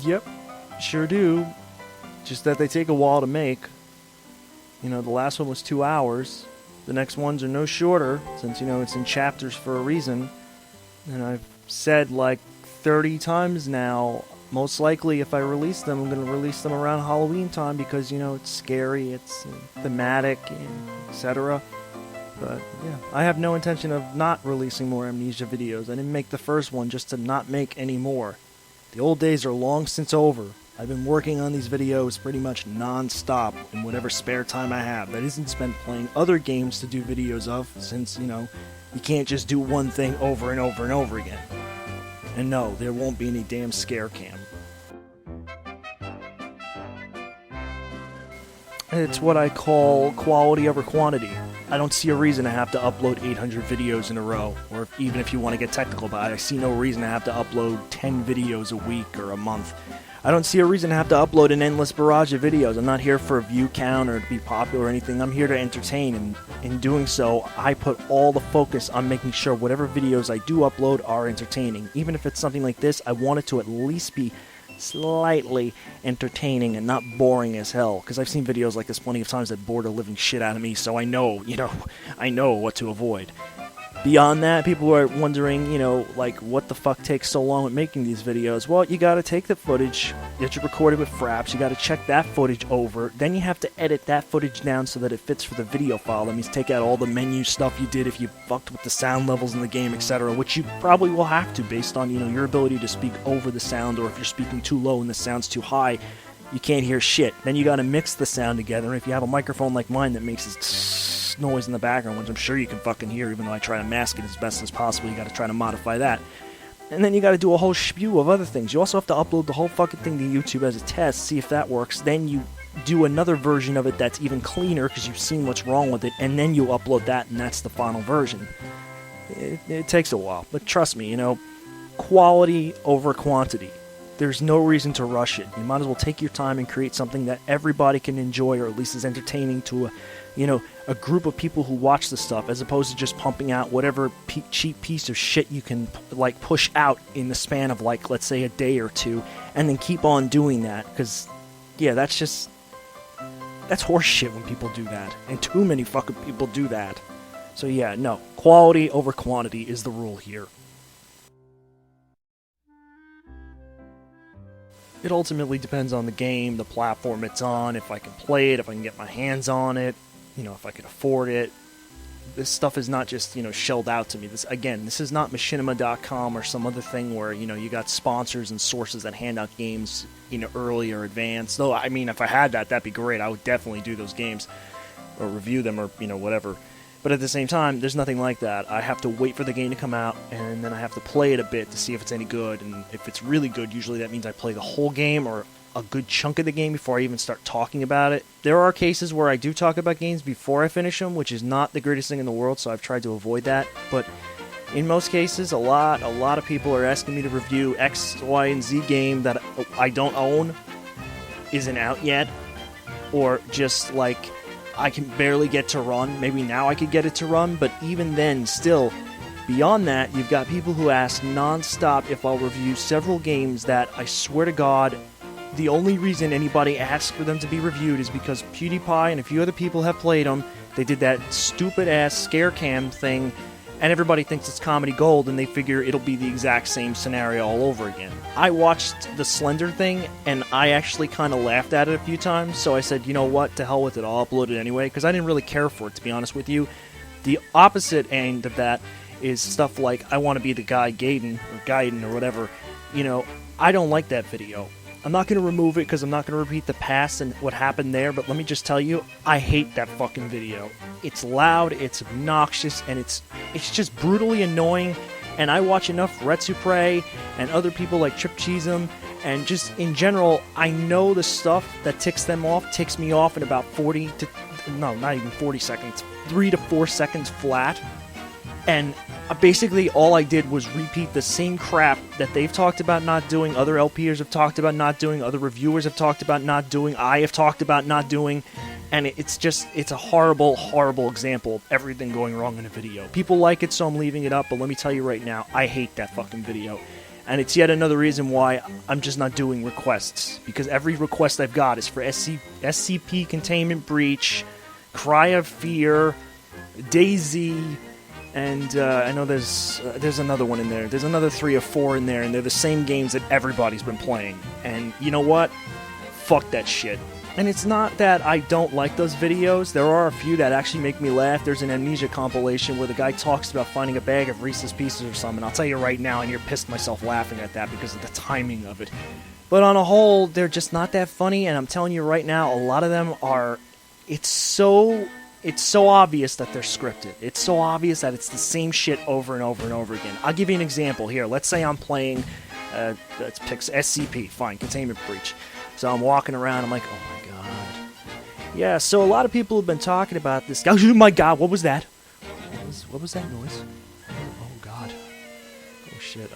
Yep, sure do. Just that they take a while to make. You know, the last one was 2 hours. The next ones are no shorter, since, you know, it's in chapters for a reason. And I've said like 30 times now, most likely if I release them, I'm going to release them around Halloween time because, you know, it's scary, it's thematic, etc. But, yeah, I have no intention of not releasing more Amnesia videos. I didn't make the first one just to not make any more. The old days are long since over. I've been working on these videos pretty much non-stop in whatever spare time I have. That isn't spent playing other games to do videos of, since, you know, you can't just do one thing over and over and over again. And no, there won't be any damn scare cam. It's what I call quality over quantity. I don't see a reason to have to upload 800 videos in a row, or even if you want to get technical about it, I see no reason to have to upload 10 videos a week or a month. I don't see a reason to have to upload an endless barrage of videos. I'm not here for a view count or to be popular or anything. I'm here to entertain, and in doing so, I put all the focus on making sure whatever videos I do upload are entertaining. Even if it's something like this, I want it to at least be slightly entertaining and not boring as hell, because I've seen videos like this plenty of times that bore the living shit out of me, so I know, I know what to avoid. Beyond that, people are wondering, like, what the fuck takes so long with making these videos? Well, you gotta take the footage that you recorded with Fraps, you gotta check that footage over, then you have to edit that footage down so that it fits for the video file. That means take out all the menu stuff you did if you fucked with the sound levels in the game, etc., which you probably will have to based on, your ability to speak over the sound, or if you're speaking too low and the sound's too high, you can't hear shit. Then you gotta mix the sound together, and if you have a microphone like mine that makes this noise in the background, which I'm sure you can fucking hear, even though I try to mask it as best as possible, you gotta try to modify that. And then you gotta do a whole spew of other things. You also have to upload the whole fucking thing to YouTube as a test, see if that works. Then you do another version of it that's even cleaner, because you've seen what's wrong with it, and then you upload that, and that's the final version. It takes a while, but trust me, quality over quantity. There's no reason to rush it. You might as well take your time and create something that everybody can enjoy, or at least is entertaining to a group of people who watch the stuff, as opposed to just pumping out whatever cheap piece of shit you can push out in the span of let's say a day or two, and then keep on doing that, because that's horse shit when people do that, and too many fucking people do that. So no, quality over quantity is the rule here. It ultimately depends on the game, the platform it's on, if I can play it, if I can get my hands on it, if I can afford it. This stuff is not just, shelled out to me. This is not machinima.com or some other thing where, you got sponsors and sources that hand out games, early or advanced. Though, I mean, if I had that, that'd be great. I would definitely do those games or review them or, whatever. But at the same time, there's nothing like that. I have to wait for the game to come out, and then I have to play it a bit to see if it's any good. And if it's really good, usually that means I play the whole game or a good chunk of the game before I even start talking about it. There are cases where I do talk about games before I finish them, which is not the greatest thing in the world, so I've tried to avoid that. But in most cases, a lot of people are asking me to review X, Y, and Z game that I don't own, isn't out yet, or just I can barely get to run. Maybe now I could get it to run, but even then, still, beyond that, you've got people who ask non-stop if I'll review several games that, I swear to God, the only reason anybody asks for them to be reviewed is because PewDiePie and a few other people have played them. They did that stupid-ass scare cam thing, and everybody thinks it's comedy gold, and they figure it'll be the exact same scenario all over again. I watched the Slender thing, and I actually kind of laughed at it a few times, so I said, you know what, to hell with it, I'll upload it anyway, because I didn't really care for it, to be honest with you. The opposite end of that is stuff like, I want to be the guy Gaiden, or whatever. I don't like that video. I'm not going to remove it because I'm not going to repeat the past and what happened there, but let me just tell you, I hate that fucking video. It's loud, it's obnoxious, and it's just brutally annoying, and I watch enough Retsupre and other people like Trip Cheesem, and just in general, I know the stuff that ticks them off ticks me off in about 40 seconds, 3 to 4 seconds flat, and basically all I did was repeat the same crap that they've talked about not doing, other LPers have talked about not doing, other reviewers have talked about not doing, I have talked about not doing, and it's a horrible, horrible example of everything going wrong in a video. People like it, so I'm leaving it up, but let me tell you right now, I hate that fucking video. And it's yet another reason why I'm just not doing requests. Because every request I've got is for SCP Containment Breach, Cry of Fear, DayZ, and I know there's another one in there. There's another 3 or 4 in there, and they're the same games that everybody's been playing. And you know what? Fuck that shit. And it's not that I don't like those videos. There are a few that actually make me laugh. There's an Amnesia compilation where the guy talks about finding a bag of Reese's Pieces or something. I'll tell you right now, and you're pissed myself laughing at that because of the timing of it. But on a whole, they're just not that funny, and I'm telling you right now, a lot of them are... It's so obvious that they're scripted. It's so obvious that it's the same shit over and over and over again. I'll give you an example here. Let's say I'm playing... let's pick SCP. Fine, Containment Breach. So I'm walking around, I'm like, oh my god. Yeah, so a lot of people have been talking about this. Oh my god, what was that? What was that noise? Oh god. Oh shit.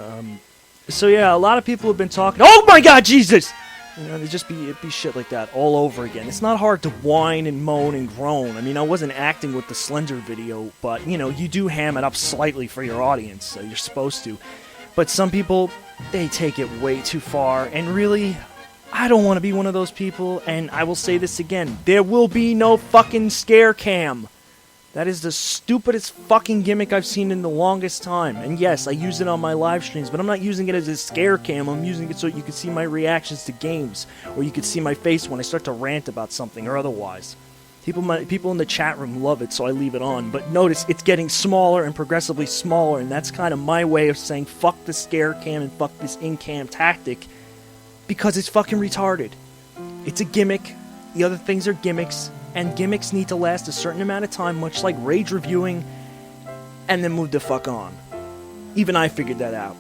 So yeah, a lot of people have been talking. Oh my god, Jesus! You know, it'd be shit like that all over again. It's not hard to whine and moan and groan. I mean, I wasn't acting with the Slender video, but, you know, you do ham it up slightly for your audience, so you're supposed to. But some people, they take it way too far, and really... I don't want to be one of those people, and I will say this again. There will be no fucking scare cam. That is the stupidest fucking gimmick I've seen in the longest time. And yes, I use it on my live streams, but I'm not using it as a scare cam. I'm using it so you can see my reactions to games, or you can see my face when I start to rant about something or otherwise. People in the chat room love it, so I leave it on. But notice, it's getting smaller and progressively smaller, and that's kind of my way of saying fuck the scare cam and fuck this in-cam tactic. Because it's fucking retarded. It's a gimmick. The other things are gimmicks. And gimmicks need to last a certain amount of time, much like rage reviewing, and then move the fuck on. Even I figured that out.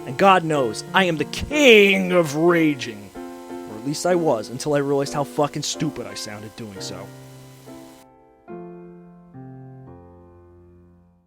And God knows, I am the king of raging. Or at least I was, until I realized how fucking stupid I sounded doing so.